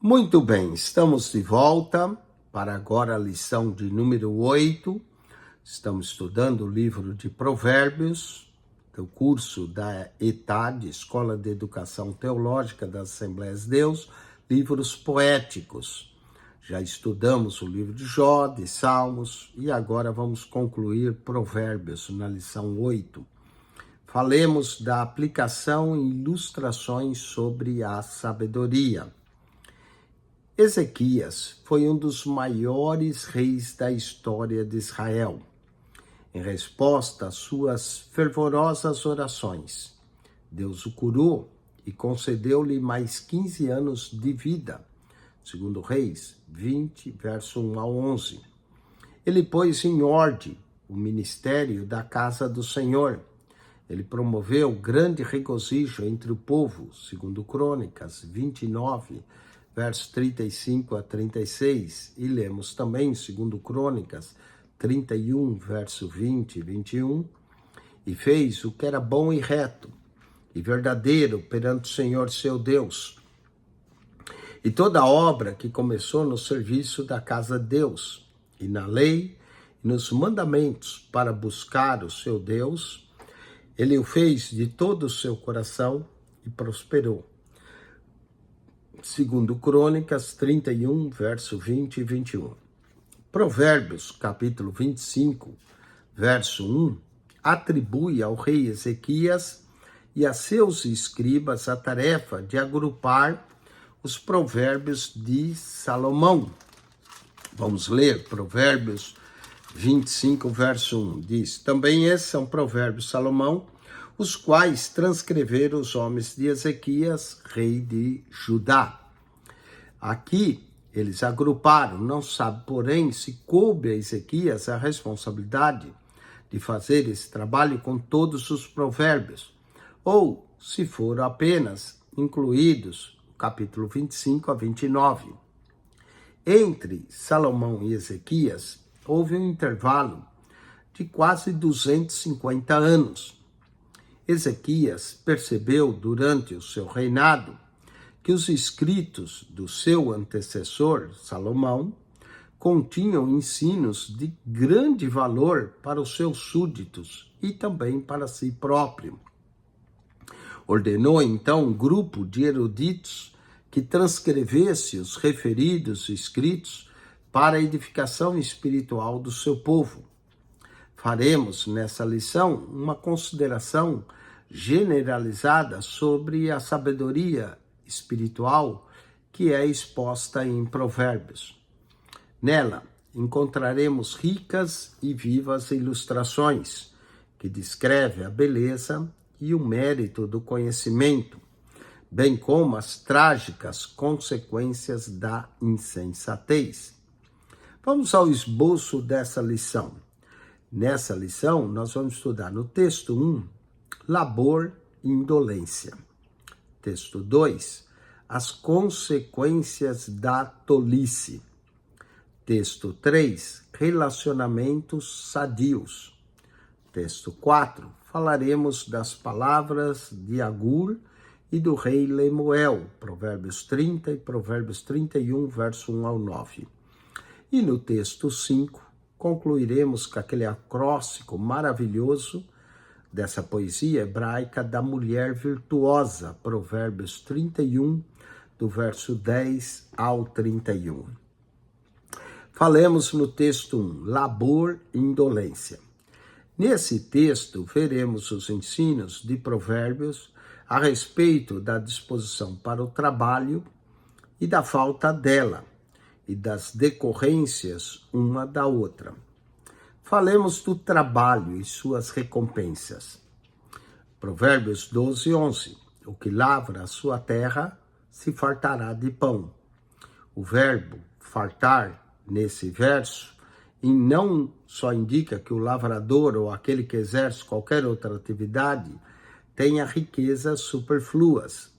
Muito bem, estamos de volta para agora a lição de número 8. Estamos estudando o livro de Provérbios, do curso da ETAD, Escola de Educação Teológica das Assembleias de Deus, livros poéticos. Já estudamos o livro de Jó, de Salmos, e agora vamos concluir Provérbios na lição 8. Falemos da aplicação e ilustrações sobre a sabedoria. Ezequias foi um dos maiores reis da história de Israel. Em resposta às suas fervorosas orações, Deus o curou e concedeu-lhe mais 15 anos de vida, segundo Reis 20, verso 1 a 11. Ele pôs em ordem o ministério da casa do Senhor. Ele promoveu grande regozijo entre o povo, segundo Crônicas 29, versos 35 a 36, e lemos também, segundo Crônicas 31, verso 20 e 21, e fez o que era bom e reto, e verdadeiro perante o Senhor seu Deus. E toda a obra que começou no serviço da casa de Deus, e na lei, e nos mandamentos para buscar o seu Deus, ele o fez de todo o seu coração e prosperou. Segundo Crônicas 31, verso 20 e 21. Provérbios, capítulo 25, verso 1, atribui ao rei Ezequias e a seus escribas a tarefa de agrupar os provérbios de Salomão. Vamos ler Provérbios 25, verso 1. Diz, também esses são provérbios de Salomão, os quais transcreveram os homens de Ezequias, rei de Judá. Aqui eles agruparam, não sabe, porém, se coube a Ezequias a responsabilidade de fazer esse trabalho com todos os provérbios, ou se foram apenas incluídos no capítulo 25 a 29. Entre Salomão e Ezequias, houve um intervalo de quase 250 anos. Ezequias percebeu durante o seu reinado que os escritos do seu antecessor, Salomão, continham ensinos de grande valor para os seus súditos e também para si próprio. Ordenou então um grupo de eruditos que transcrevesse os referidos escritos para a edificação espiritual do seu povo. Faremos nessa lição uma consideração generalizada sobre a sabedoria espiritual que é exposta em Provérbios. Nela encontraremos ricas e vivas ilustrações que descrevem a beleza e o mérito do conhecimento, bem como as trágicas consequências da insensatez. Vamos ao esboço dessa lição. Nessa lição, nós vamos estudar no texto 1, labor e indolência. Texto 2, as consequências da tolice. Texto 3, relacionamentos sadios. Texto 4, falaremos das palavras de Agur e do rei Lemuel, Provérbios 30 e Provérbios 31, verso 1 ao 9. E no texto 5, concluiremos com aquele acróstico maravilhoso dessa poesia hebraica da mulher virtuosa, Provérbios 31, do verso 10 ao 31. Falemos no texto 1, labor e indolência. Nesse texto, veremos os ensinos de Provérbios a respeito da disposição para o trabalho e da falta dela, e das decorrências uma da outra. Falemos do trabalho e suas recompensas. Provérbios 12, 11. O que lavra a sua terra se fartará de pão. O verbo fartar, nesse verso, e não só indica que o lavrador ou aquele que exerce qualquer outra atividade tenha riquezas superfluas.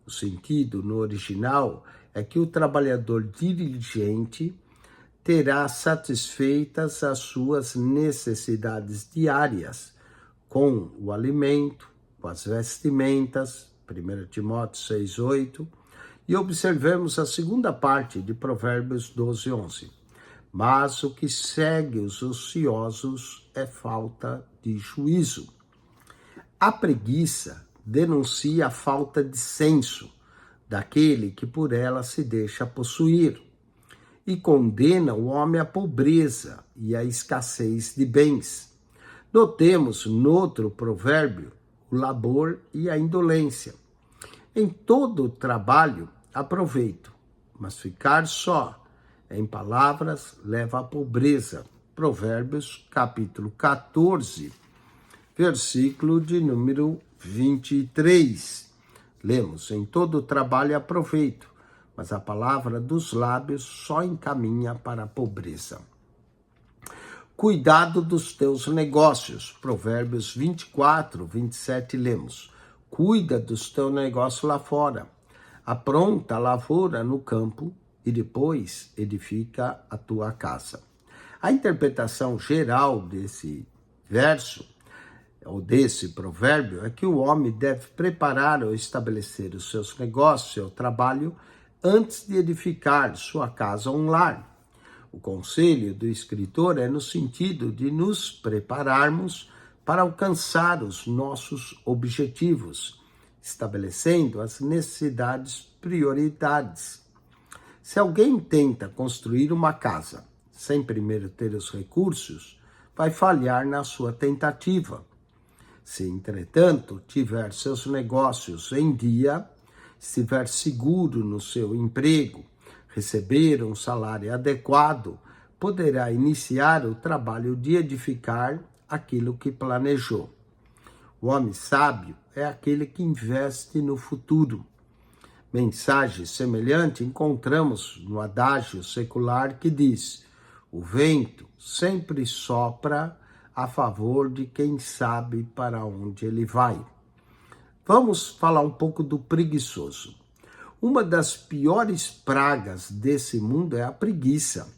O sentido no original é que o trabalhador diligente terá satisfeitas as suas necessidades diárias, com o alimento, com as vestimentas, 1 Timóteo 6, 8, e observemos a segunda parte de Provérbios 12:11. Mas o que segue os ociosos é falta de juízo. A preguiça denuncia a falta de senso daquele que por ela se deixa possuir e condena o homem à pobreza e à escassez de bens. Notemos noutro provérbio o labor e a indolência. Em todo trabalho há proveito, mas ficar só em palavras leva à pobreza. Provérbios capítulo 14, versículo de número 23. Lemos: em todo trabalho há proveito, mas a palavra dos lábios só encaminha para a pobreza. Cuidado dos teus negócios. Provérbios 24, 27, lemos: cuida dos teus negócios lá fora. Apronta a lavoura no campo e depois edifica a tua casa. A interpretação geral desse verso, ou desse provérbio, é que o homem deve preparar ou estabelecer os seus negócios, seu trabalho, antes de edificar sua casa ou um lar. O conselho do escritor é no sentido de nos prepararmos para alcançar os nossos objetivos, estabelecendo as necessidades, prioridades. Se alguém tenta construir uma casa sem primeiro ter os recursos, vai falhar na sua tentativa. Se, entretanto, tiver seus negócios em dia, estiver seguro no seu emprego, receber um salário adequado, poderá iniciar o trabalho de edificar aquilo que planejou. O homem sábio é aquele que investe no futuro. Mensagem semelhante encontramos no adágio secular que diz: o vento sempre sopra a favor de quem sabe para onde ele vai. Vamos falar um pouco do preguiçoso. Uma das piores pragas desse mundo é a preguiça.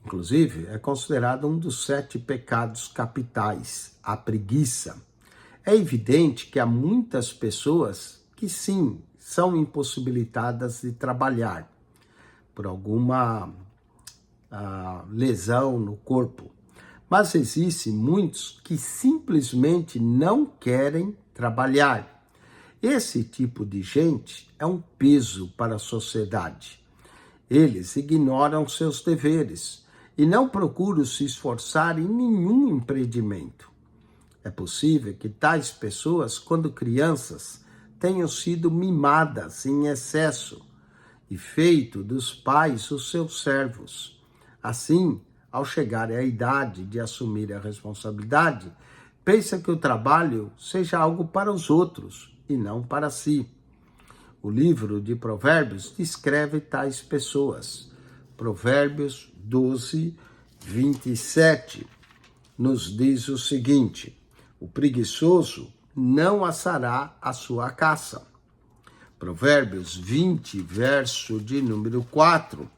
Inclusive, é considerado um dos 7 pecados capitais, a preguiça. É evidente que há muitas pessoas que sim, são impossibilitadas de trabalhar por alguma lesão no corpo. Mas existem muitos que simplesmente não querem trabalhar. Esse tipo de gente é um peso para a sociedade. Eles ignoram seus deveres e não procuram se esforçar em nenhum empreendimento. É possível que tais pessoas, quando crianças, tenham sido mimadas em excesso e feito dos pais os seus servos. Assim, ao chegar à idade de assumir a responsabilidade, pensa que o trabalho seja algo para os outros e não para si. O livro de Provérbios descreve tais pessoas. Provérbios 12, 27, nos diz o seguinte: o preguiçoso não assará a sua caça. Provérbios 20, verso de número 4,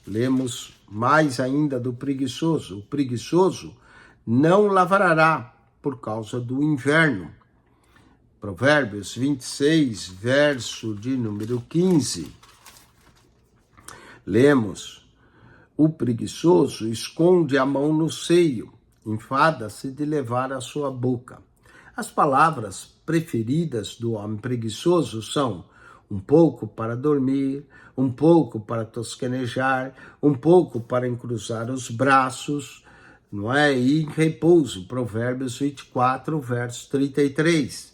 lemos mais ainda do preguiçoso. O preguiçoso não lavrará por causa do inverno. Provérbios 26, verso de número 15, lemos: o preguiçoso esconde a mão no seio, enfada-se de levar a sua boca. As palavras preferidas do homem preguiçoso são um pouco para dormir, um pouco para tosquenejar, um pouco para encruzar os braços, não é? E em repouso. Provérbios 24, verso 33.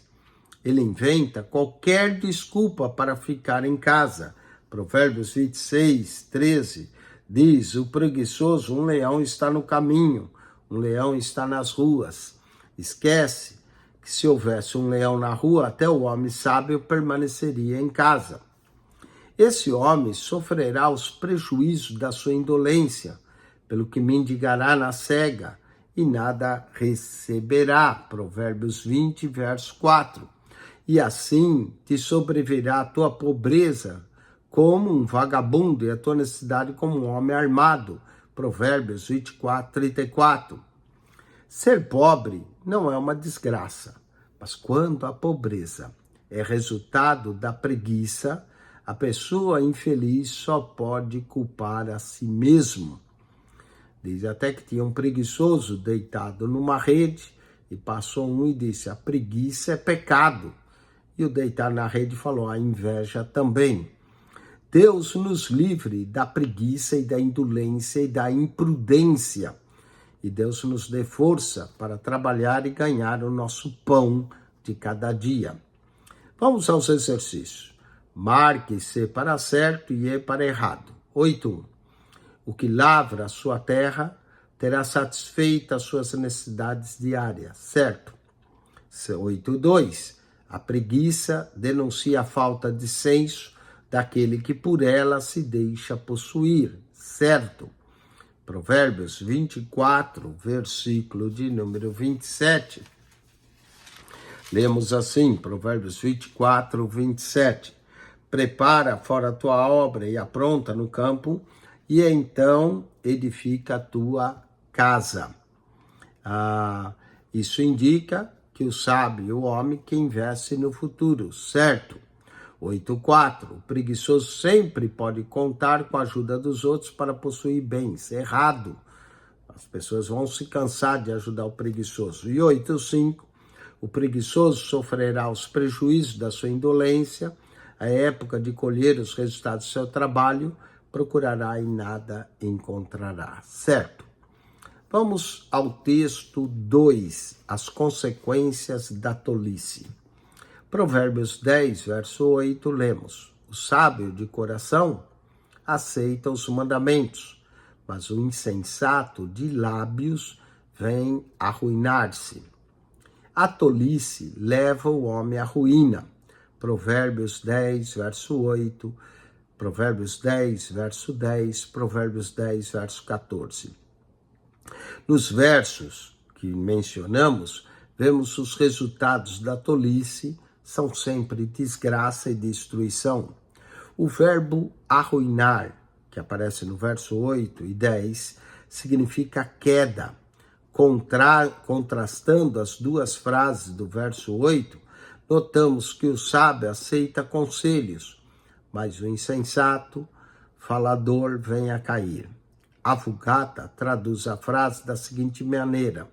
Ele inventa qualquer desculpa para ficar em casa. Provérbios 26, 13, diz: o preguiçoso, um leão está no caminho, um leão está nas ruas. Esquece que se houvesse um leão na rua, até o homem sábio permaneceria em casa. Esse homem sofrerá os prejuízos da sua indolência, pelo que mendigará na cega e nada receberá. Provérbios 20, verso 4. E assim te sobrevirá a tua pobreza como um vagabundo e a tua necessidade como um homem armado. Provérbios 24, 34. Ser pobre não é uma desgraça, mas quando a pobreza é resultado da preguiça, a pessoa infeliz só pode culpar a si mesmo. Diz até que tinha um preguiçoso deitado numa rede e passou um e disse: a preguiça é pecado. E o deitar na rede falou: a inveja também. Deus nos livre da preguiça e da indolência e da imprudência. E Deus nos dê força para trabalhar e ganhar o nosso pão de cada dia. Vamos aos exercícios. Marque C para certo e E para errado. 8.1. O que lavra a sua terra terá satisfeita as suas necessidades diárias, certo? 8.2. A preguiça denuncia a falta de senso daquele que por ela se deixa possuir, certo? Provérbios 24, versículo de número 27. Lemos assim, Provérbios 24, 27. Prepara fora a tua obra e apronta no campo, e então edifica a tua casa. Isso indica que o sábio é o homem que investe no futuro, certo? 8.4. O preguiçoso sempre pode contar com a ajuda dos outros para possuir bens. Errado. As pessoas vão se cansar de ajudar o preguiçoso. E 8.5. O preguiçoso sofrerá os prejuízos da sua indolência. A época de colher os resultados do seu trabalho, procurará e nada encontrará. Certo? Vamos ao texto 2. As consequências da tolice. Provérbios 10, verso 8, lemos: o sábio de coração aceita os mandamentos, mas o insensato de lábios vem arruinar-se. A tolice leva o homem à ruína. Provérbios 10, verso 8, Provérbios 10, verso 10, Provérbios 10, verso 14. Nos versos que mencionamos, vemos os resultados da tolice são sempre desgraça e destruição. O verbo arruinar, que aparece no verso 8 e 10, significa queda. Contrastando as duas frases do verso 8, notamos que o sábio aceita conselhos, mas o insensato, falador, vem a cair. A Vulgata traduz a frase da seguinte maneira: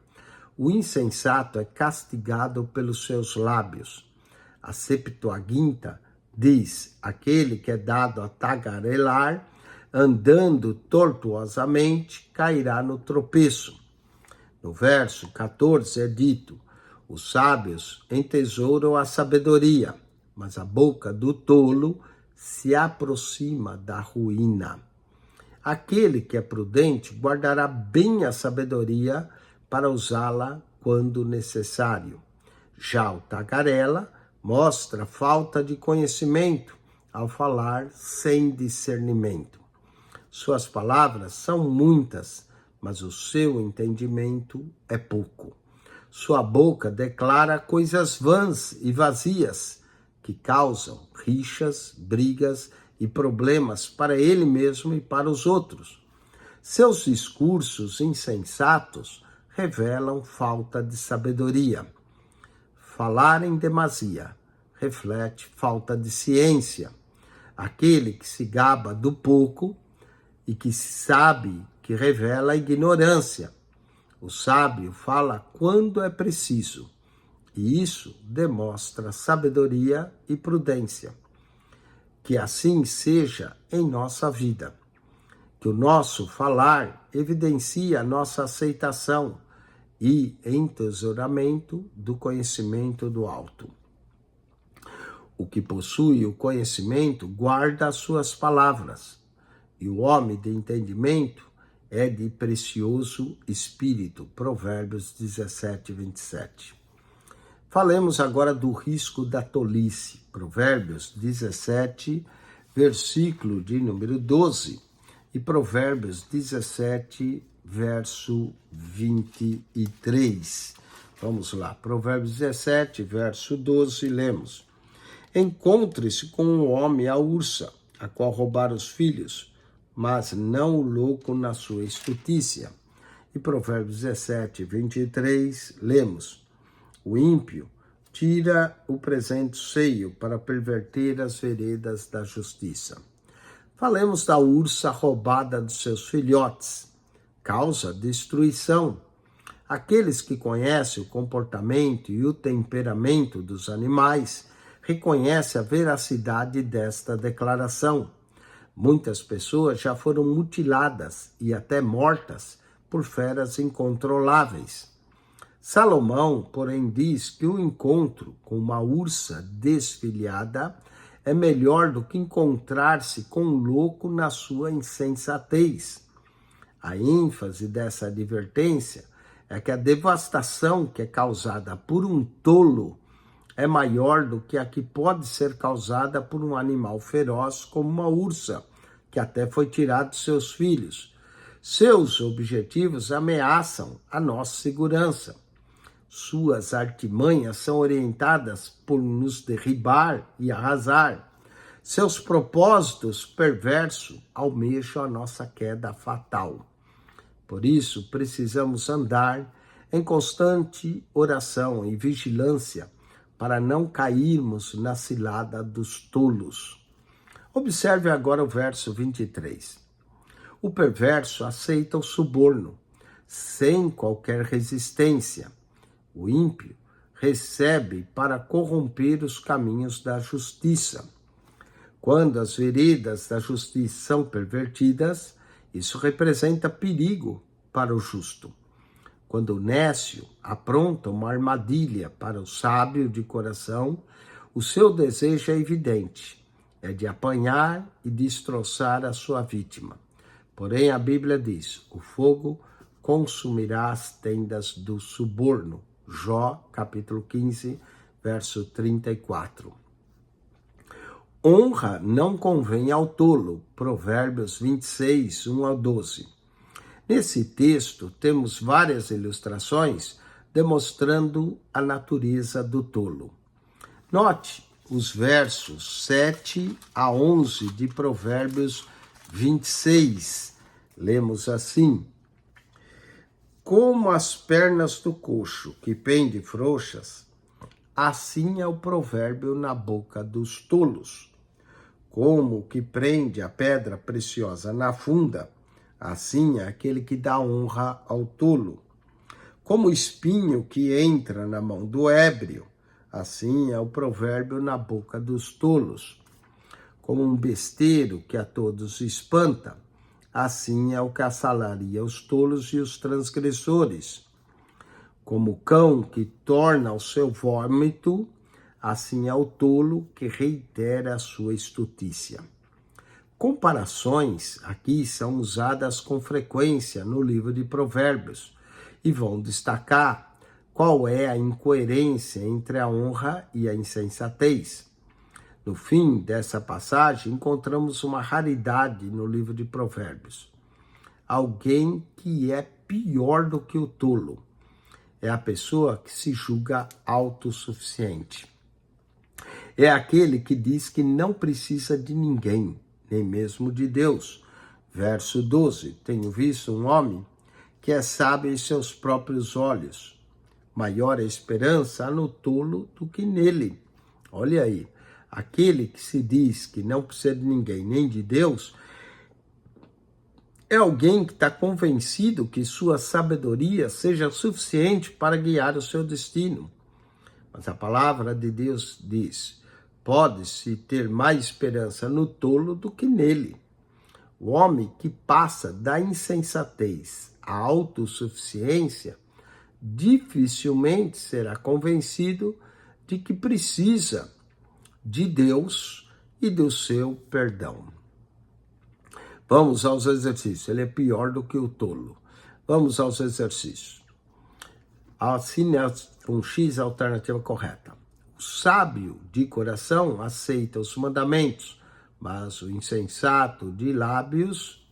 o insensato é castigado pelos seus lábios. A Septuaginta diz: aquele que é dado a tagarelar, andando tortuosamente, cairá no tropeço. No verso 14 é dito: os sábios entesouram a sabedoria, mas a boca do tolo se aproxima da ruína. Aquele que é prudente guardará bem a sabedoria para usá-la quando necessário. Já o tagarela mostra falta de conhecimento ao falar sem discernimento. Suas palavras são muitas, mas o seu entendimento é pouco. Sua boca declara coisas vãs e vazias que causam rixas, brigas e problemas para ele mesmo e para os outros. Seus discursos insensatos revelam falta de sabedoria. Falar em demasia reflete falta de ciência. Aquele que se gaba do pouco e que sabe que revela a ignorância. O sábio fala quando é preciso, e isso demonstra sabedoria e prudência. Que assim seja em nossa vida. Que o nosso falar evidencie a nossa aceitação e entesouramento do conhecimento do alto. O que possui o conhecimento guarda as suas palavras, e o homem de entendimento é de precioso espírito. Provérbios 17, 27. Falemos agora do risco da tolice. Provérbios 17, versículo de número 12, e Provérbios 17, verso 23. Vamos lá, Provérbios 17, verso 12, lemos: encontre-se com um homem a ursa, a qual roubar os filhos, mas não o louco na sua estutícia. E Provérbios 17, 23, lemos: o ímpio tira o presente cheio para perverter as veredas da justiça. Falemos da ursa roubada dos seus filhotes, causa destruição. Aqueles que conhecem o comportamento e o temperamento dos animais reconhecem a veracidade desta declaração. Muitas pessoas já foram mutiladas e até mortas por feras incontroláveis. Salomão, porém, diz que o encontro com uma ursa desfilhada é melhor do que encontrar-se com um louco na sua insensatez. A ênfase dessa advertência é que a devastação que é causada por um tolo é maior do que a que pode ser causada por um animal feroz como uma ursa, que até foi tirado de seus filhos. Seus objetivos ameaçam a nossa segurança. Suas artimanhas são orientadas por nos derribar e arrasar. Seus propósitos perversos almejam a nossa queda fatal. Por isso, precisamos andar em constante oração e vigilância para não cairmos na cilada dos tolos. Observe agora o verso 23. O perverso aceita o suborno, sem qualquer resistência. O ímpio recebe para corromper os caminhos da justiça. Quando as veredas da justiça são pervertidas, isso representa perigo para o justo. Quando o nécio apronta uma armadilha para o sábio de coração, o seu desejo é evidente, é de apanhar e destroçar a sua vítima. Porém, a Bíblia diz, o fogo consumirá as tendas do suborno. Jó, capítulo 15, verso 34. Honra não convém ao tolo. Provérbios 26, 1 ao 12. Nesse texto, temos várias ilustrações demonstrando a natureza do tolo. Note os versos 7 a 11 de Provérbios 26. Lemos assim: como as pernas do coxo que pende frouxas, assim é o provérbio na boca dos tolos. Como o que prende a pedra preciosa na funda, assim é aquele que dá honra ao tolo. Como o espinho que entra na mão do ébrio, assim é o provérbio na boca dos tolos. Como um besteiro que a todos espanta, assim é o que assalaria os tolos e os transgressores. Como o cão que torna ao seu vômito, assim é o tolo que reitera a sua estutícia. Comparações aqui são usadas com frequência no livro de Provérbios e vão destacar qual é a incoerência entre a honra e a insensatez. No fim dessa passagem, encontramos uma raridade no livro de Provérbios. Alguém que é pior do que o tolo. É a pessoa que se julga autossuficiente. É aquele que diz que não precisa de ninguém, nem mesmo de Deus. Verso 12. Tenho visto um homem que é sábio em seus próprios olhos. Maior a esperança há no tolo do que nele. Olha aí. Aquele que se diz que não precisa de ninguém, nem de Deus, é alguém que está convencido que sua sabedoria seja suficiente para guiar o seu destino. Mas a palavra de Deus diz, pode-se ter mais esperança no tolo do que nele. O homem que passa da insensatez à autossuficiência dificilmente será convencido de que precisa de Deus e do seu perdão. Vamos aos exercícios. Ele é pior do que o tolo. Vamos aos exercícios. Assine com X a alternativa correta. O sábio de coração aceita os mandamentos, mas o insensato de lábios,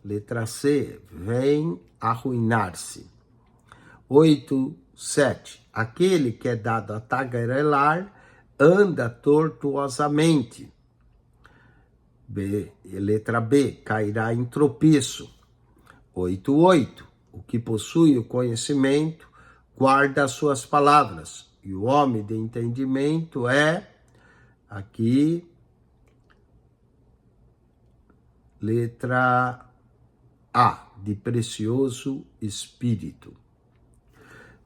letra C, vem arruinar-se. 8, 7. Aquele que é dado a tagarelar anda tortuosamente. B, letra B, cairá em tropeço. 8.8. O que possui o conhecimento guarda as suas palavras, E o homem de entendimento é, aqui, letra A, de precioso espírito.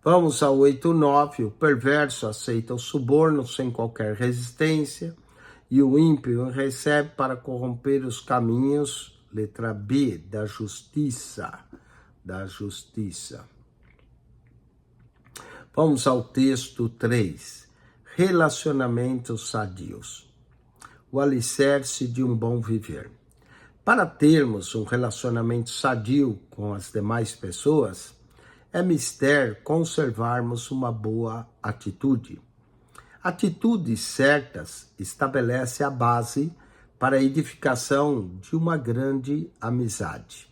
Vamos ao 8.9. O perverso aceita o suborno sem qualquer resistência, e o ímpio recebe para corromper os caminhos, letra B, da justiça. Vamos ao texto 3. Relacionamentos sadios. O alicerce de um bom viver. Para termos um relacionamento sadio com as demais pessoas, é mister conservarmos uma boa atitude. Atitudes certas estabelece a base para a edificação de uma grande amizade.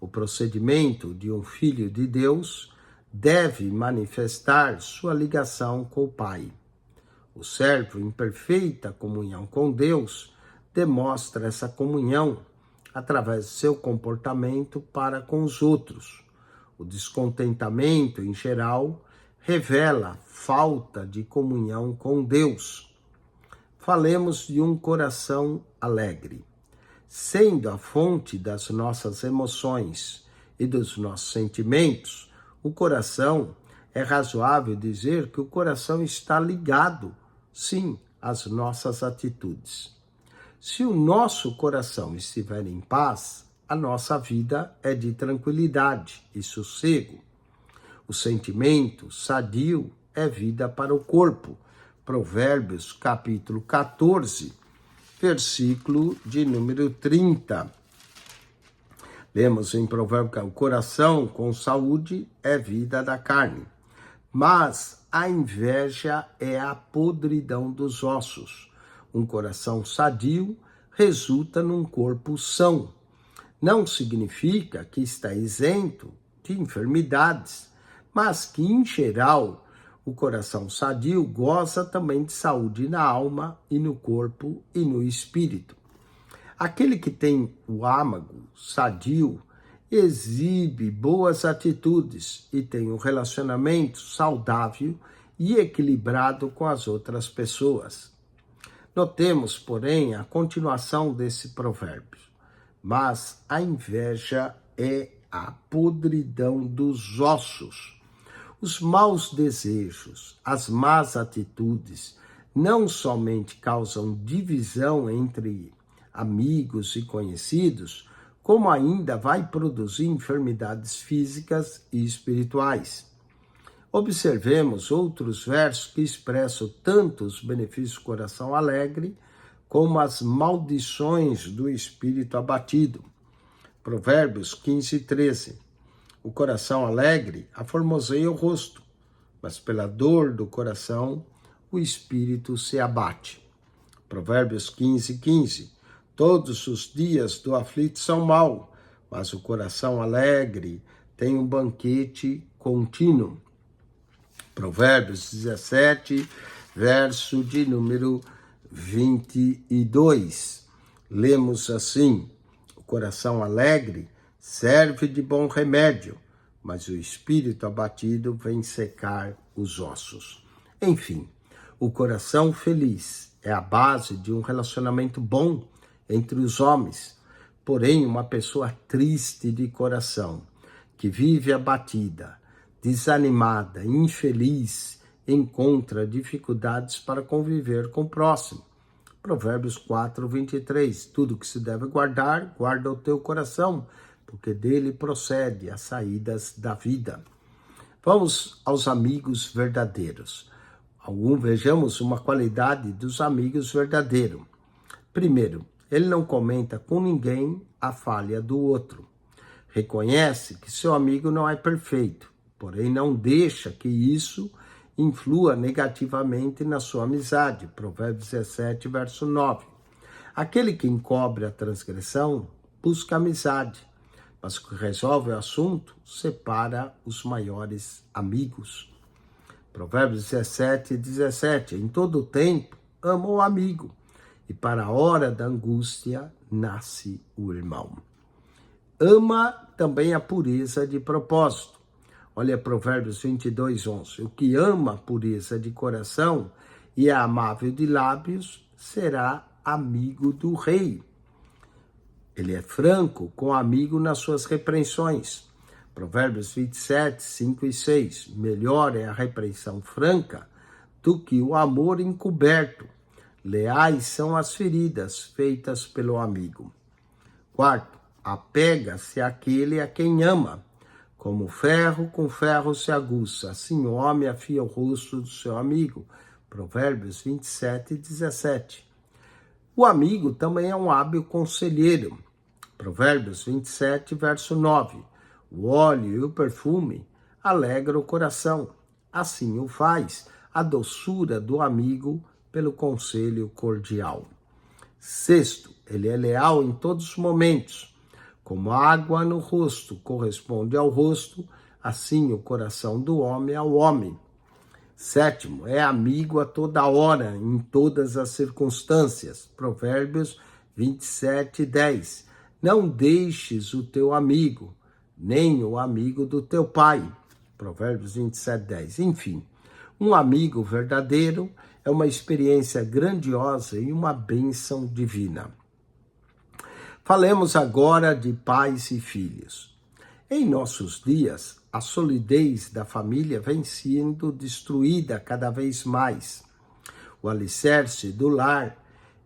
O procedimento de um filho de Deus deve manifestar sua ligação com o Pai. O servo em perfeita comunhão com Deus demonstra essa comunhão através do seu comportamento para com os outros. O descontentamento, em geral, revela falta de comunhão com Deus. Falemos de um coração alegre. Sendo a fonte das nossas emoções e dos nossos sentimentos, o coração, é razoável dizer que o coração está ligado, sim, às nossas atitudes. Se o nosso coração estiver em paz, a nossa vida é de tranquilidade e sossego. O sentimento sadio é vida para o corpo. Provérbios, capítulo 14, versículo de número 30. Lemos em Provérbios que o coração com saúde é vida da carne, mas a inveja é a podridão dos ossos. Um coração sadio resulta num corpo são. Não significa que está isento de enfermidades, mas que, em geral, o coração sadio goza também de saúde na alma e no corpo e no espírito. Aquele que tem o âmago sadio exibe boas atitudes e tem um relacionamento saudável e equilibrado com as outras pessoas. Notemos, porém, a continuação desse provérbio. Mas a inveja é a podridão dos ossos. Os maus desejos, as más atitudes, não somente causam divisão entre amigos e conhecidos, como ainda vai produzir enfermidades físicas e espirituais. Observemos outros versos que expressam tanto os benefícios do coração alegre, como as maldições do espírito abatido. Provérbios 15:13. O coração alegre aformoseia o rosto, mas pela dor do coração o espírito se abate. Provérbios 15:15. Todos os dias do aflito são maus, mas o coração alegre tem um banquete contínuo. Provérbios 17, verso de número 22. Lemos assim: o coração alegre serve de bom remédio, mas o espírito abatido vem secar os ossos. Enfim, o coração feliz é a base de um relacionamento bom entre os homens. Porém, uma pessoa triste de coração, que vive abatida, desanimada, infeliz, encontra dificuldades para conviver com o próximo. Provérbios 4:23. Tudo que se deve guardar, guarda o teu coração, porque dele procede as saídas da vida. Vamos aos amigos verdadeiros. Vejamos uma qualidade dos amigos verdadeiros. Primeiro, ele não comenta com ninguém a falha do outro. Reconhece que seu amigo não é perfeito, porém não deixa que isso influa negativamente na sua amizade. Provérbios 17, verso 9. Aquele que encobre a transgressão busca amizade, mas o que resolve o assunto separa os maiores amigos. Provérbios 17, 17. Em todo o tempo, ama o amigo, e para a hora da angústia nasce o irmão. Ama também a pureza de propósito. Olha Provérbios 22, 11. O que ama a pureza de coração e é amável de lábios será amigo do rei. Ele é franco com o amigo nas suas repreensões. Provérbios 27, 5 e 6. Melhor é a repreensão franca do que o amor encoberto. Leais são as feridas feitas pelo amigo. Quarto, apega-se àquele a quem ama. Como ferro com ferro se aguça, assim o homem afia o rosto do seu amigo. Provérbios 27, 17. O amigo também é um hábil conselheiro. Provérbios 27, verso 9. O óleo e o perfume alegram o coração. Assim o faz a doçura do amigo pelo conselho cordial. Sexto, ele é leal em todos os momentos. Como água no rosto corresponde ao rosto, assim o coração do homem ao homem. Sétimo, é amigo a toda hora, em todas as circunstâncias. Provérbios 27, 10. Não deixes o teu amigo, nem o amigo do teu pai. Provérbios 27, 10. Enfim, um amigo verdadeiro é uma experiência grandiosa e uma bênção divina. Falemos agora de pais e filhos. Em nossos dias, a solidez da família vem sendo destruída cada vez mais. O alicerce do lar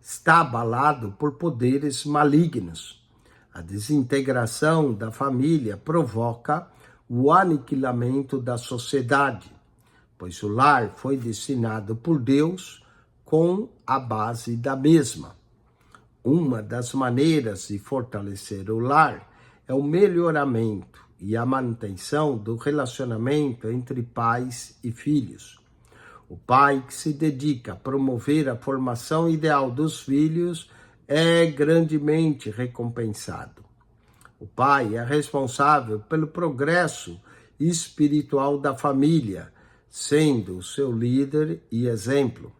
está abalado por poderes malignos. A desintegração da família provoca o aniquilamento da sociedade, pois o lar foi destinado por Deus com a base da mesma. Uma das maneiras de fortalecer o lar é o melhoramento e a manutenção do relacionamento entre pais e filhos. O pai que se dedica a promover a formação ideal dos filhos é grandemente recompensado. O pai é responsável pelo progresso espiritual da família, sendo o seu líder e exemplo.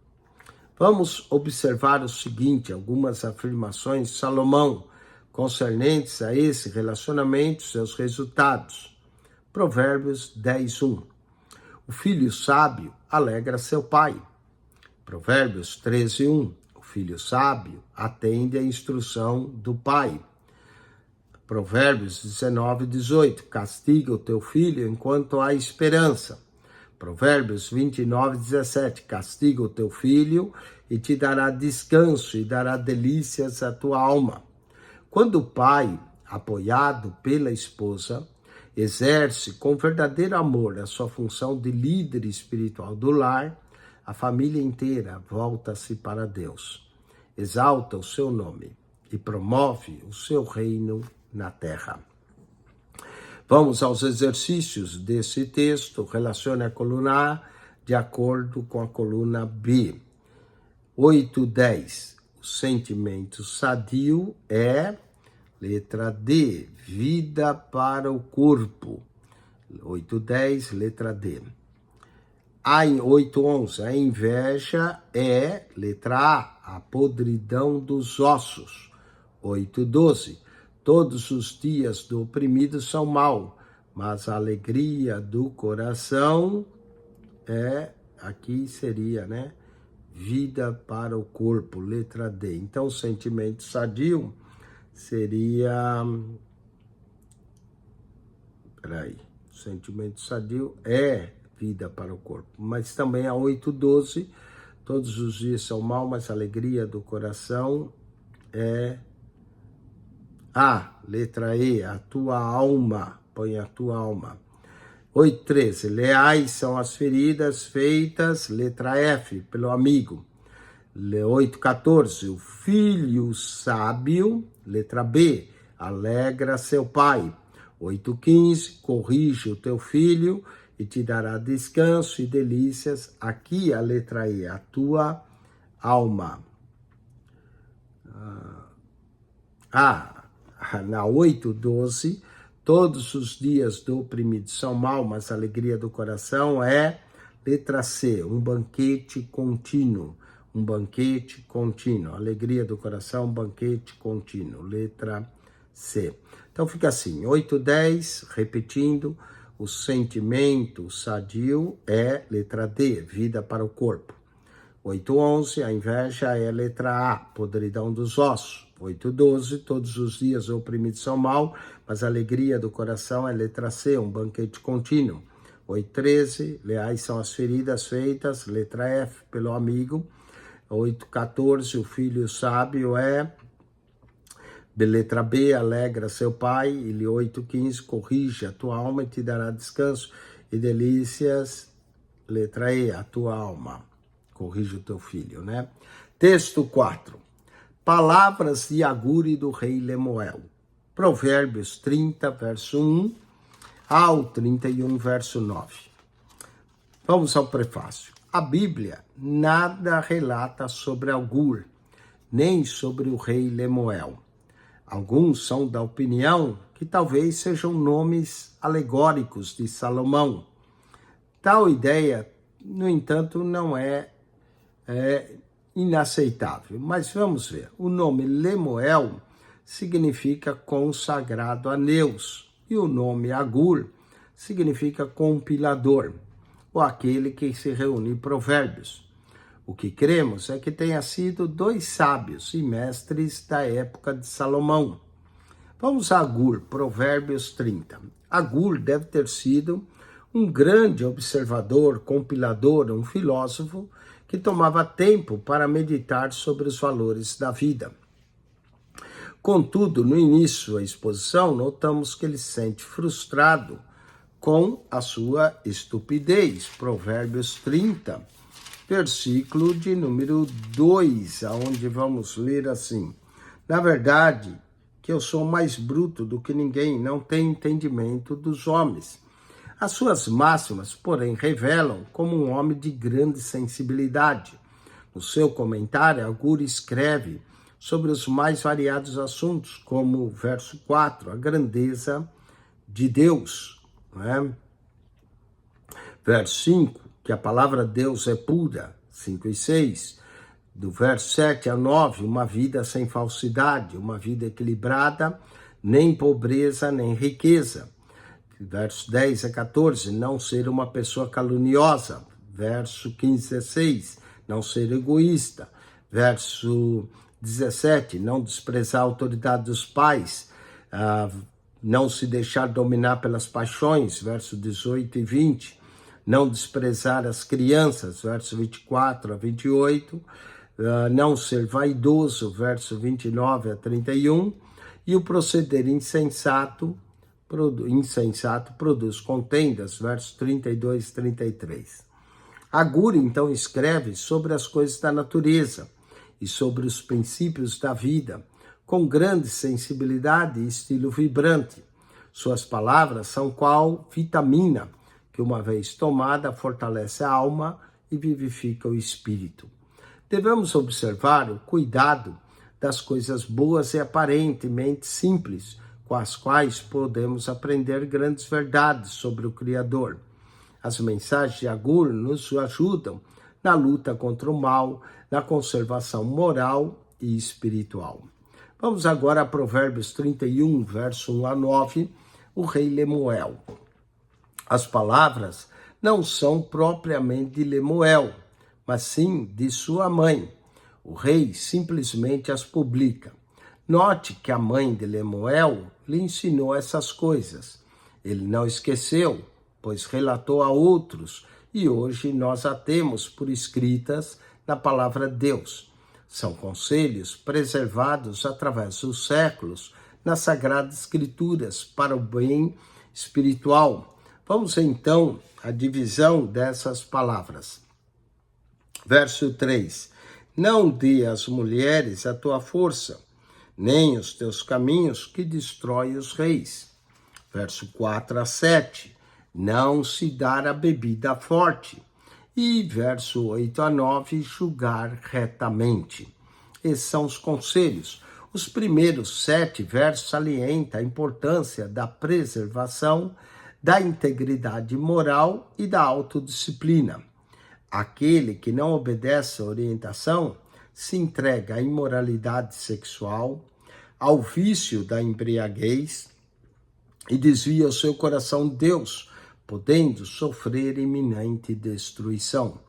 Vamos observar o seguinte, algumas afirmações de Salomão concernentes a esse relacionamento, seus resultados. Provérbios 10, 1. O filho sábio alegra seu pai. Provérbios 13, 1. O filho sábio atende à instrução do pai. Provérbios 19, 18. Castiga o teu filho enquanto há esperança. Provérbios 29, 17. Castiga o teu filho e te dará descanso e dará delícias à tua alma. Quando o pai, apoiado pela esposa, exerce com verdadeiro amor a sua função de líder espiritual do lar, a família inteira volta-se para Deus, exalta o seu nome e promove o seu reino na terra. Vamos aos exercícios desse texto. Relacione a coluna A de acordo com a coluna B. 8:10. O sentimento sadio é, letra D, vida para o corpo. 8:10, letra D. 8:11. A inveja é, letra A, a podridão dos ossos. 8:12. Todos os dias do oprimido são maus, mas a alegria do coração é, aqui seria, né? Vida para o corpo, letra D. Então, o sentimento sadio seria... O sentimento sadio é vida para o corpo. Mas também a 8:12, todos os dias são maus, mas a alegria do coração é... letra E, a tua alma, põe a tua alma. 8:13, leais são as feridas feitas, letra F, pelo amigo. 8:14, o filho sábio, letra B, alegra seu pai. 8:15, corrige o teu filho e te dará descanso e delícias. Aqui a letra E, a tua alma. Na 8:12, todos os dias do oprimido são maus, mas a alegria do coração é, letra C, um banquete contínuo. Um banquete contínuo. Alegria do coração, um banquete contínuo. Letra C. Então fica assim, 8:10, repetindo. O sentimento sadio é letra D, vida para o corpo. 8:11, a inveja é letra A, podridão dos ossos. 8:12, todos os dias oprimidos são mal, mas a alegria do coração é letra C, um banquete contínuo. 8:13, leais são as feridas feitas, letra F, pelo amigo. 8:14, o filho sábio é de letra B, alegra seu pai. E 8:15, corrige a tua alma e te dará descanso e delícias, letra E, a tua alma. Corrige o teu filho, né? Texto 4. Palavras de Agur e do rei Lemuel. Provérbios 30, verso 1 ao 31, verso 9. Vamos ao prefácio. A Bíblia nada relata sobre Agur, nem sobre o rei Lemuel. Alguns são da opinião que talvez sejam nomes alegóricos de Salomão. Tal ideia, no entanto, não é inaceitável. Mas vamos ver. O nome Lemuel significa consagrado a Deus e o nome Agur significa compilador, ou aquele que se reúne em provérbios. O que cremos é que tenha sido dois sábios e mestres da época de Salomão. Vamos a Agur, Provérbios 30. Agur deve ter sido um grande observador, compilador, um filósofo que tomava tempo para meditar sobre os valores da vida. Contudo, no início da exposição, notamos que ele se sente frustrado com a sua estupidez. Provérbios 30, versículo de número 2, aonde vamos ler assim: na verdade, que eu sou mais bruto do que ninguém, não tenho entendimento dos homens. As suas máximas, porém, revelam como um homem de grande sensibilidade. No seu comentário, Agur escreve sobre os mais variados assuntos, como verso 4, a grandeza de Deus. Né? Verso 5, que a palavra Deus é pura, 5 e 6. Do verso 7 a 9, uma vida sem falsidade, uma vida equilibrada, nem pobreza, nem riqueza. Verso 10 a 14, não ser uma pessoa caluniosa. Verso 15 a 16, não ser egoísta. Verso 17, não desprezar a autoridade dos pais, não se deixar dominar pelas paixões. Verso 18 e 20, não desprezar as crianças. Verso 24 a 28, não ser vaidoso. Verso 29 a 31, e o proceder insensato produz contendas, versos 32 e 33. Agur, então, escreve sobre as coisas da natureza e sobre os princípios da vida, com grande sensibilidade e estilo vibrante. Suas palavras são qual vitamina, que uma vez tomada fortalece a alma e vivifica o espírito. Devemos observar o cuidado das coisas boas e aparentemente simples, com as quais podemos aprender grandes verdades sobre o Criador. As mensagens de Agur nos ajudam na luta contra o mal, na conservação moral e espiritual. Vamos agora a Provérbios 31, verso 1 a 9, o rei Lemuel. As palavras não são propriamente de Lemuel, mas sim de sua mãe. O rei simplesmente as publica. Note que a mãe de Lemuel lhe ensinou essas coisas. Ele não esqueceu, pois relatou a outros, e hoje nós a temos por escritas na palavra de Deus. São conselhos preservados através dos séculos nas Sagradas Escrituras para o bem espiritual. Vamos então à divisão dessas palavras. Verso 3. Não dê às mulheres a tua força, nem os teus caminhos que destrói os reis. Verso 4 a 7, não se dar a bebida forte. E verso 8 a 9, julgar retamente. Esses são os conselhos. Os primeiros 7 versos salientam a importância da preservação, da integridade moral e da autodisciplina. Aquele que não obedece à orientação se entrega à imoralidade sexual, ao vício da embriaguez e desvia o seu coração de Deus, podendo sofrer iminente destruição.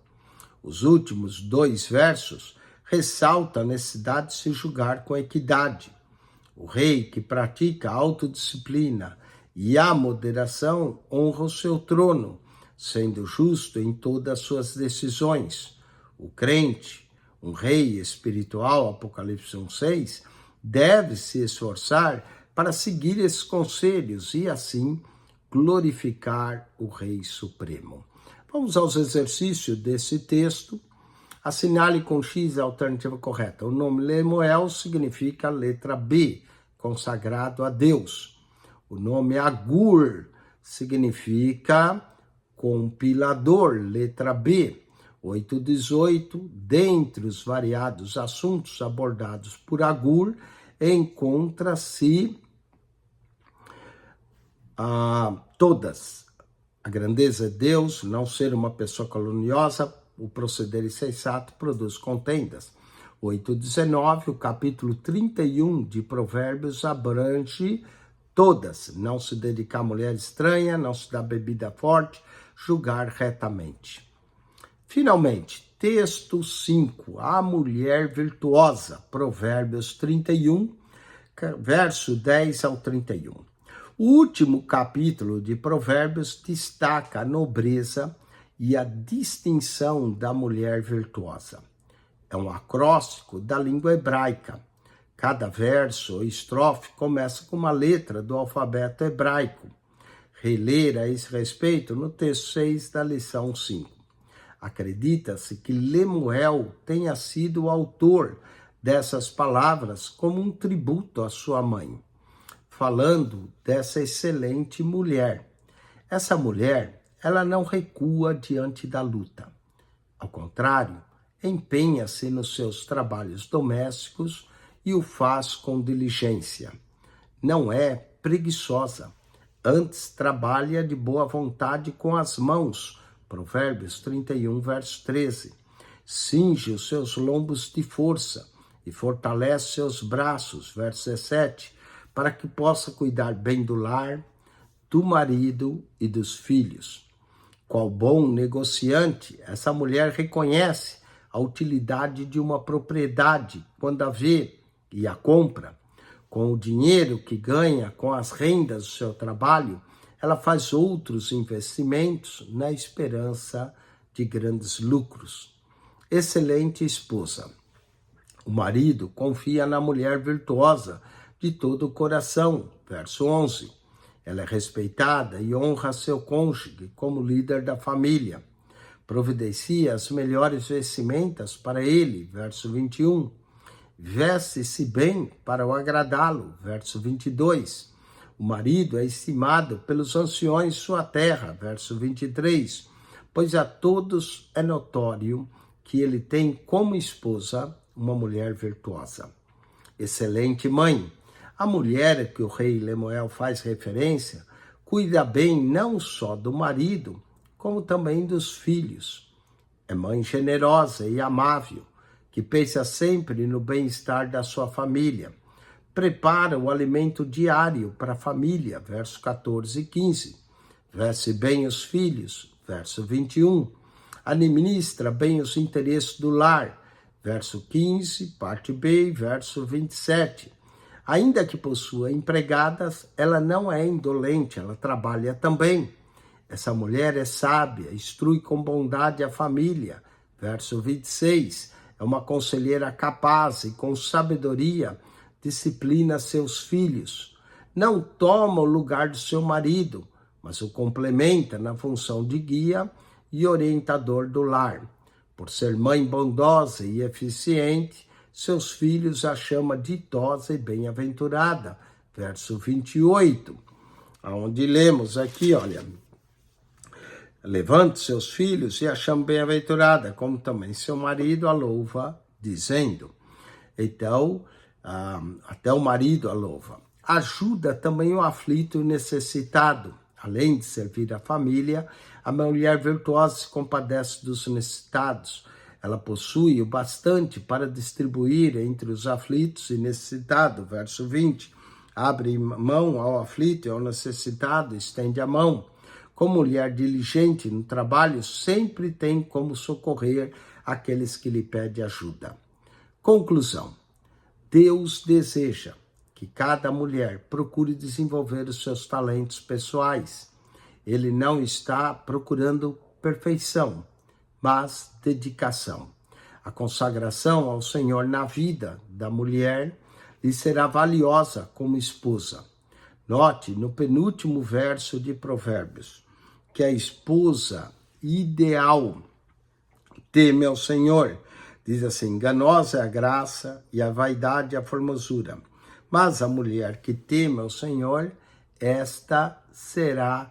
Os últimos 2 versos ressaltam a necessidade de se julgar com equidade. O rei que pratica a autodisciplina e a moderação honra o seu trono, sendo justo em todas as suas decisões. O crente, um rei espiritual, Apocalipse 1:6, deve se esforçar para seguir esses conselhos e, assim, glorificar o Rei Supremo. Vamos aos exercícios desse texto. Assinale com X a alternativa correta. O nome Lemuel significa letra B, consagrado a Deus. O nome Agur significa compilador, letra B. 8:18, dentre os variados assuntos abordados por Agur, encontra-se todas. A grandeza de Deus, não ser uma pessoa caluniosa, o proceder insensato produz contendas. 8:19, o capítulo 31 de Provérbios abrange todas. Não se dedicar a mulher estranha, não se dar bebida forte, julgar retamente. Finalmente, texto 5, a mulher virtuosa, Provérbios 31, verso 10 ao 31. O último capítulo de Provérbios destaca a nobreza e a distinção da mulher virtuosa. É um acróstico da língua hebraica. Cada verso ou estrofe começa com uma letra do alfabeto hebraico. Reler a esse respeito no texto 6 da lição 5. Acredita-se que Lemuel tenha sido o autor dessas palavras como um tributo à sua mãe, falando dessa excelente mulher. Essa mulher, ela não recua diante da luta. Ao contrário, empenha-se nos seus trabalhos domésticos e o faz com diligência. Não é preguiçosa, antes trabalha de boa vontade com as mãos. Provérbios 31, verso 13. Cinge os seus lombos de força e fortalece seus braços, verso 17, para que possa cuidar bem do lar, do marido e dos filhos. Qual bom negociante, essa mulher reconhece a utilidade de uma propriedade quando a vê e a compra. Com o dinheiro que ganha com as rendas do seu trabalho, ela faz outros investimentos na esperança de grandes lucros. Excelente esposa. O marido confia na mulher virtuosa de todo o coração, verso 11. Ela é respeitada e honra seu cônjuge como líder da família. Providencia as melhores vestimentas para ele, verso 21. Veste-se bem para o agradá-lo, verso 22. O marido é estimado pelos anciões de sua terra, verso 23. Pois a todos é notório que ele tem como esposa uma mulher virtuosa. Excelente mãe. A mulher que o rei Lemuel faz referência cuida bem não só do marido, como também dos filhos. É mãe generosa e amável, que pensa sempre no bem-estar da sua família. Prepara o alimento diário para a família, verso 14 e 15. Veste bem os filhos, verso 21. Administra bem os interesses do lar, verso 15, parte B, verso 27. Ainda que possua empregadas, ela não é indolente, ela trabalha também. Essa mulher é sábia, instrui com bondade a família, verso 26. É uma conselheira capaz e com sabedoria disciplina seus filhos. Não toma o lugar do seu marido, mas o complementa na função de guia e orientador do lar. Por ser mãe bondosa e eficiente, seus filhos a chama ditosa e bem-aventurada. Verso 28, onde lemos aqui, olha, levante seus filhos e a chama bem-aventurada, como também seu marido a louva, dizendo. Então, até o marido a louva. Ajuda também o aflito e o necessitado. Além de servir a família, a mulher virtuosa se compadece dos necessitados. Ela possui o bastante para distribuir entre os aflitos e necessitados. Verso 20. Abre mão ao aflito e ao necessitado, estende a mão. Como mulher diligente no trabalho, sempre tem como socorrer aqueles que lhe pedem ajuda. Conclusão. Deus deseja que cada mulher procure desenvolver os seus talentos pessoais. Ele não está procurando perfeição, mas dedicação. A consagração ao Senhor na vida da mulher lhe será valiosa como esposa. Note no penúltimo verso de Provérbios que a esposa ideal teme ao Senhor. Diz assim: enganosa é a graça e a vaidade a formosura. Mas a mulher que teme ao Senhor, esta será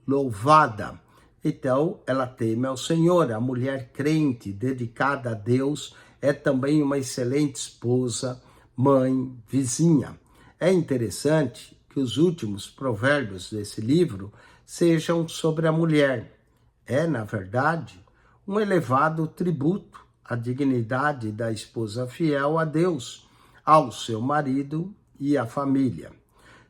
louvada. Então, ela teme ao Senhor. A mulher crente, dedicada a Deus, é também uma excelente esposa, mãe, vizinha. É interessante que os últimos provérbios desse livro sejam sobre a mulher. É, na verdade, um elevado tributo à dignidade da esposa fiel a Deus, ao seu marido e à família.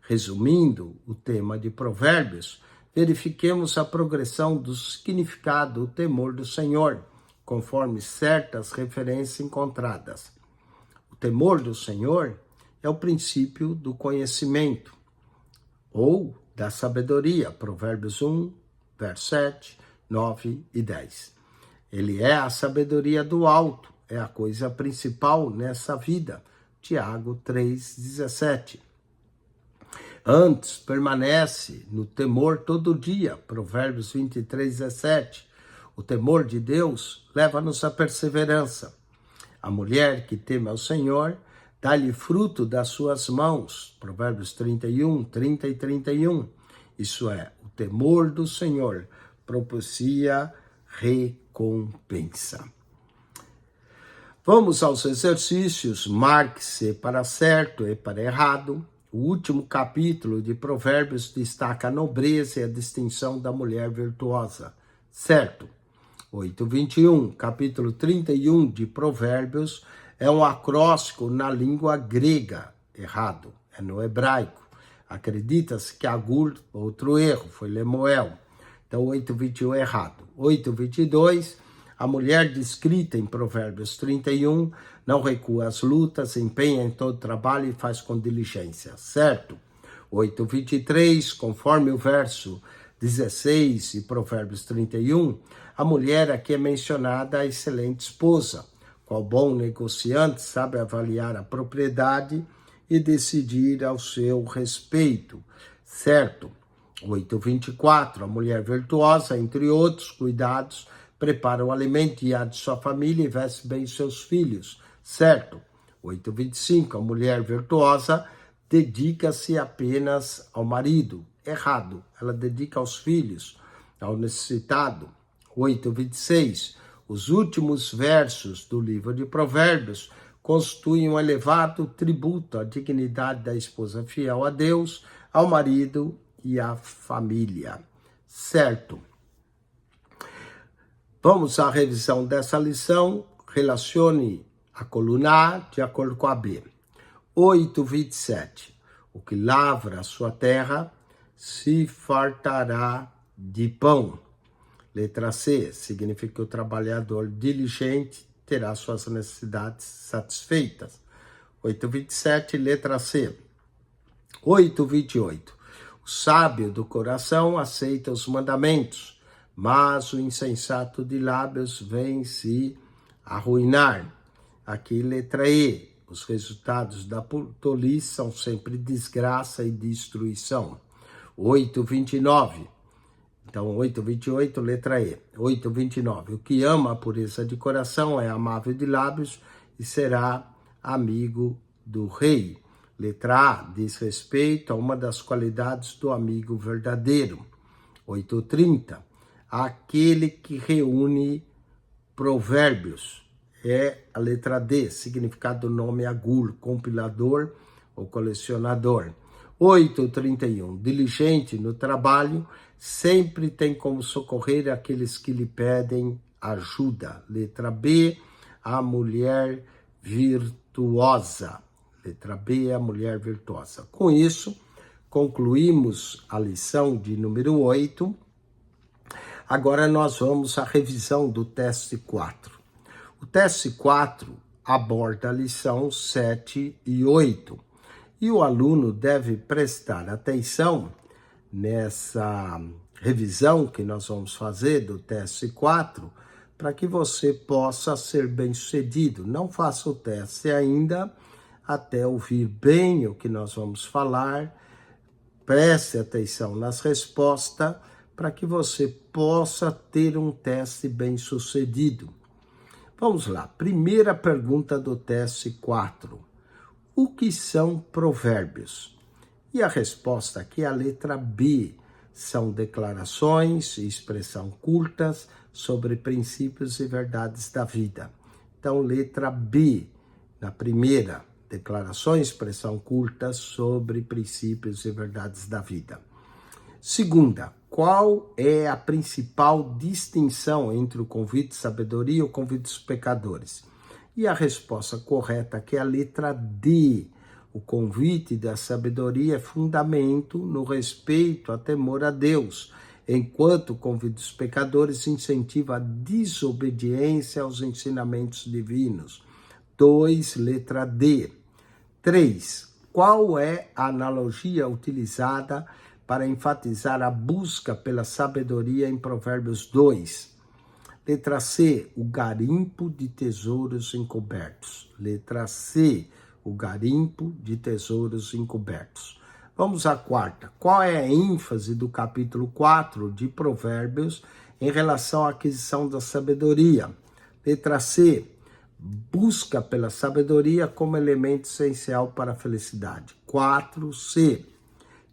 Resumindo o tema de Provérbios, verifiquemos a progressão do significado do temor do Senhor, conforme certas referências encontradas. O temor do Senhor é o princípio do conhecimento, ou da sabedoria, Provérbios 1, verso 7, 9 e 10. Ele é a sabedoria do alto, é a coisa principal nessa vida, Tiago 3, 17. Antes, permanece no temor todo dia, Provérbios 23, 17. O temor de Deus leva-nos à perseverança. A mulher que teme ao Senhor, dá-lhe fruto das suas mãos, Provérbios 31, 30 e 31. Isso é, o temor do Senhor propicia recompensa. Vamos aos exercícios. Marque-se para certo e para errado. O último capítulo de Provérbios destaca a nobreza e a distinção da mulher virtuosa. Certo. 8:21, capítulo 31 de Provérbios, é um acróstico na língua grega. Errado. É no hebraico. Acredita-se que Agur, outro erro, foi Lemuel. Então, 8:21 é errado. 8:22, a mulher descrita em Provérbios 31 não recua às lutas, empenha em todo trabalho e faz com diligência. Certo? 8:23, conforme o verso 16 e Provérbios 31, a mulher aqui é mencionada a excelente esposa. Qual bom negociante sabe avaliar a propriedade e decidir ao seu respeito. Certo? 8:24, a mulher virtuosa, entre outros cuidados, prepara o alimento diário de sua família e veste bem seus filhos. Certo? 8:25, a mulher virtuosa dedica-se apenas ao marido. Errado, ela dedica aos filhos, ao necessitado. 8:26, os últimos versos do livro de Provérbios constituem um elevado tributo à dignidade da esposa fiel a Deus, ao marido e à família. Certo. Vamos à revisão dessa lição. Relacione a coluna A de acordo com a B. 8:27. O que lavra a sua terra se fartará de pão. Letra C. Significa que o trabalhador diligente terá suas necessidades satisfeitas. 8:27, letra C. 8:28. O sábio do coração aceita os mandamentos, mas o insensato de lábios vem se arruinar. Aqui, letra E. Os resultados da tolice são sempre desgraça e destruição. 8:29. Então, 8:28, letra E. 8:29. O que ama a pureza de coração é amável de lábios e será amigo do rei. Letra A. Diz respeito a uma das qualidades do amigo verdadeiro. 8:30. Aquele que reúne provérbios. É a letra D. Significado do nome Agur, compilador ou colecionador. 8:31. Diligente no trabalho, sempre tem como socorrer aqueles que lhe pedem ajuda. Letra B, a mulher virtuosa. Letra B, a mulher virtuosa. Com isso, concluímos a lição de número 8. Agora nós vamos à revisão do teste 4. O teste 4 aborda a lição 7 e 8. E o aluno deve prestar atenção nessa revisão que nós vamos fazer do teste 4 para que você possa ser bem-sucedido. Não faça o teste ainda até ouvir bem o que nós vamos falar. Preste atenção nas respostas para que você possa ter um teste bem-sucedido. Vamos lá. Primeira pergunta do teste 4. O que são provérbios? E a resposta aqui é a letra B. São declarações e expressão curtas sobre princípios e verdades da vida. Então, letra B, na primeira, declarações, expressão curta sobre princípios e verdades da vida. Segunda, qual é a principal distinção entre o convite de sabedoria e o convite dos pecadores? E a resposta correta aqui é a letra D. O convite da sabedoria é fundamento no respeito a temor a Deus, enquanto o convite dos pecadores incentiva a desobediência aos ensinamentos divinos. 2, letra D. 3. Qual é a analogia utilizada para enfatizar a busca pela sabedoria em Provérbios 2? Letra C, o garimpo de tesouros encobertos. Letra C, o garimpo de tesouros encobertos. Vamos à quarta. Qual é a ênfase do capítulo 4 de Provérbios em relação à aquisição da sabedoria? Letra C, busca pela sabedoria como elemento essencial para a felicidade. 4C.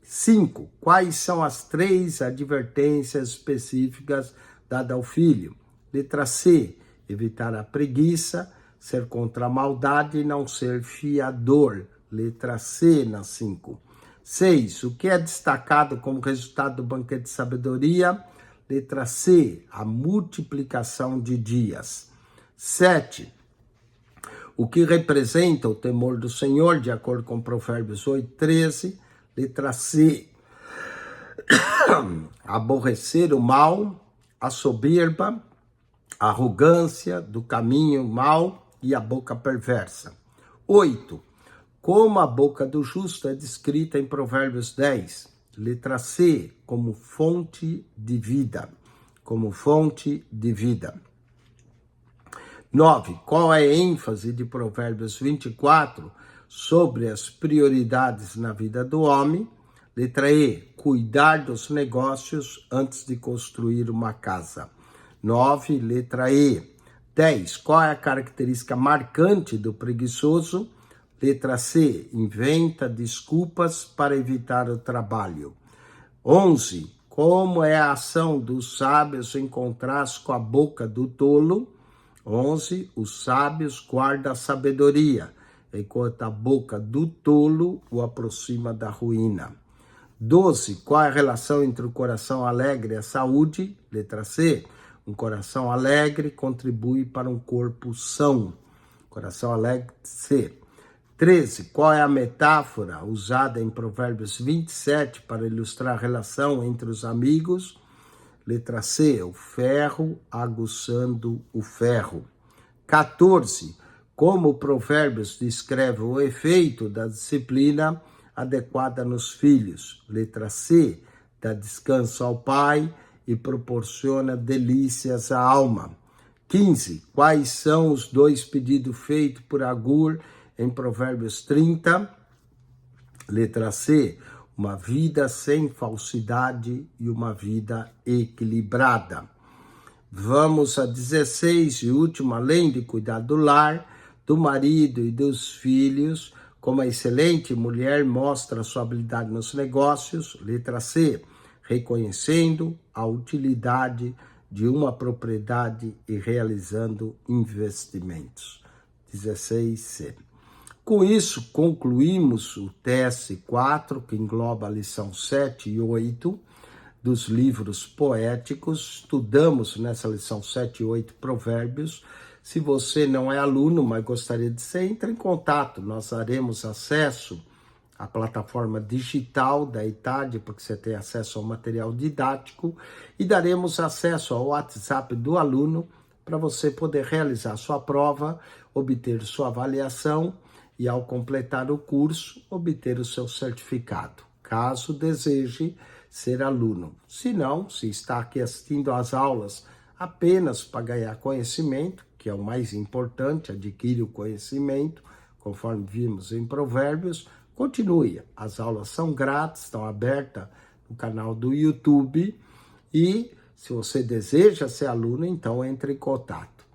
5. Quais são as 3 advertências específicas dadas ao filho? Letra C, evitar a preguiça, ser contra a maldade e não ser fiador. Letra C, na 5. 6. O que é destacado como resultado do banquete de sabedoria? Letra C, a multiplicação de dias. 7. O que representa o temor do Senhor, de acordo com Provérbios 8:13? Letra C, aborrecer o mal, a soberba, a arrogância do caminho mau e a boca perversa. 8. Como a boca do justo é descrita em Provérbios 10. Letra C, como fonte de vida. Como fonte de vida. 9. Qual é a ênfase de Provérbios 24 sobre as prioridades na vida do homem? Letra E, cuidar dos negócios antes de construir uma casa. 9, letra E. 10. Qual é a característica marcante do preguiçoso? Letra C, inventa desculpas para evitar o trabalho. 11. Como é a ação dos sábios em contraste com a boca do tolo? 11. Os sábios guardam a sabedoria, enquanto a boca do tolo o aproxima da ruína. 12. Qual é a relação entre o coração alegre e a saúde? Letra C. Um coração alegre contribui para um corpo são. Coração alegre, C. 13. Qual é a metáfora usada em Provérbios 27 para ilustrar a relação entre os amigos? Letra C. O ferro aguçando o ferro. 14. Como Provérbios descreve o efeito da disciplina adequada nos filhos? Letra C. Dá descanso ao pai e proporciona delícias à alma. 15. Quais são os 2 pedidos feitos por Agur em Provérbios 30? Letra C. Uma vida sem falsidade e uma vida equilibrada. Vamos a 16 e último, além de cuidar do lar, do marido e dos filhos, como a excelente mulher mostra sua habilidade nos negócios. Letra C. Reconhecendo a utilidade de uma propriedade e realizando investimentos. 16C. Com isso, concluímos o teste 4, que engloba a lição 7 e 8 dos livros poéticos. Estudamos nessa lição 7 e 8 provérbios. Se você não é aluno, mas gostaria de ser, entre em contato. Nós daremos acesso a plataforma digital da ETAD, para que você tenha acesso ao material didático, e daremos acesso ao WhatsApp do aluno para você poder realizar sua prova, obter sua avaliação e, ao completar o curso, obter o seu certificado, caso deseje ser aluno. Se não, se está aqui assistindo às aulas apenas para ganhar conhecimento, que é o mais importante, adquire o conhecimento, conforme vimos em Provérbios, continue. As aulas são grátis, estão abertas no canal do YouTube e, se você deseja ser aluno, então entre em contato.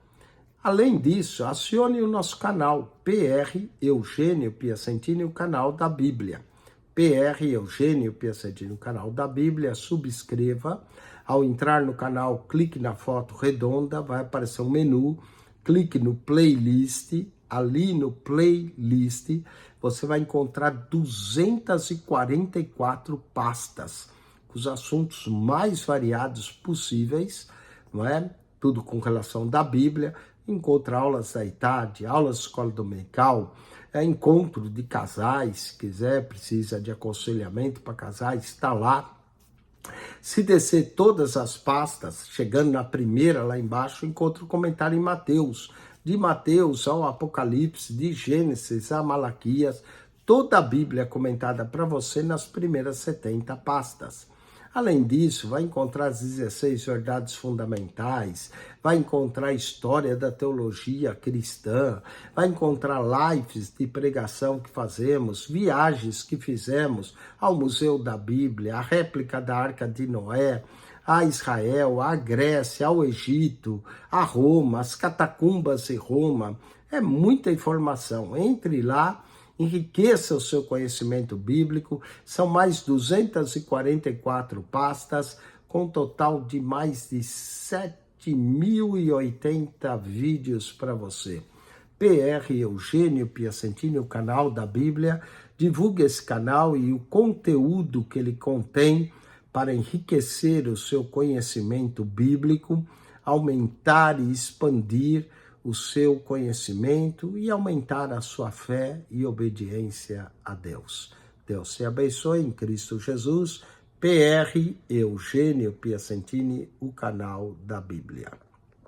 Além disso, acione o nosso canal PR Eugênio Piacentini, o canal da Bíblia. PR Eugênio Piacentini, o canal da Bíblia, subscreva. Ao entrar no canal, clique na foto redonda, vai aparecer um menu, clique no playlist. Ali no playlist, você vai encontrar 244 pastas, com os assuntos mais variados possíveis, não é? Tudo com relação da Bíblia. Encontra aulas da ETAD, aulas de escola dominical, encontro de casais, se quiser, precisa de aconselhamento para casais, está lá. Se descer todas as pastas, chegando na primeira lá embaixo, encontra o comentário em Mateus. De Mateus ao Apocalipse, de Gênesis a Malaquias, toda a Bíblia é comentada para você nas primeiras 70 pastas. Além disso, vai encontrar as 16 verdades fundamentais, vai encontrar a história da teologia cristã, vai encontrar lives de pregação que fazemos, viagens que fizemos ao Museu da Bíblia, a réplica da Arca de Noé, a Israel, a Grécia, ao Egito, a Roma, as catacumbas de Roma. É muita informação. Entre lá, enriqueça o seu conhecimento bíblico. São mais 244 pastas, com um total de mais de 7.080 vídeos para você. PR Eugênio Piacentini, o canal da Bíblia. Divulgue esse canal e o conteúdo que ele contém para enriquecer o seu conhecimento bíblico, aumentar e expandir o seu conhecimento e aumentar a sua fé e obediência a Deus. Deus te abençoe em Cristo Jesus. PR Eugênio Piacentini, o canal da Bíblia.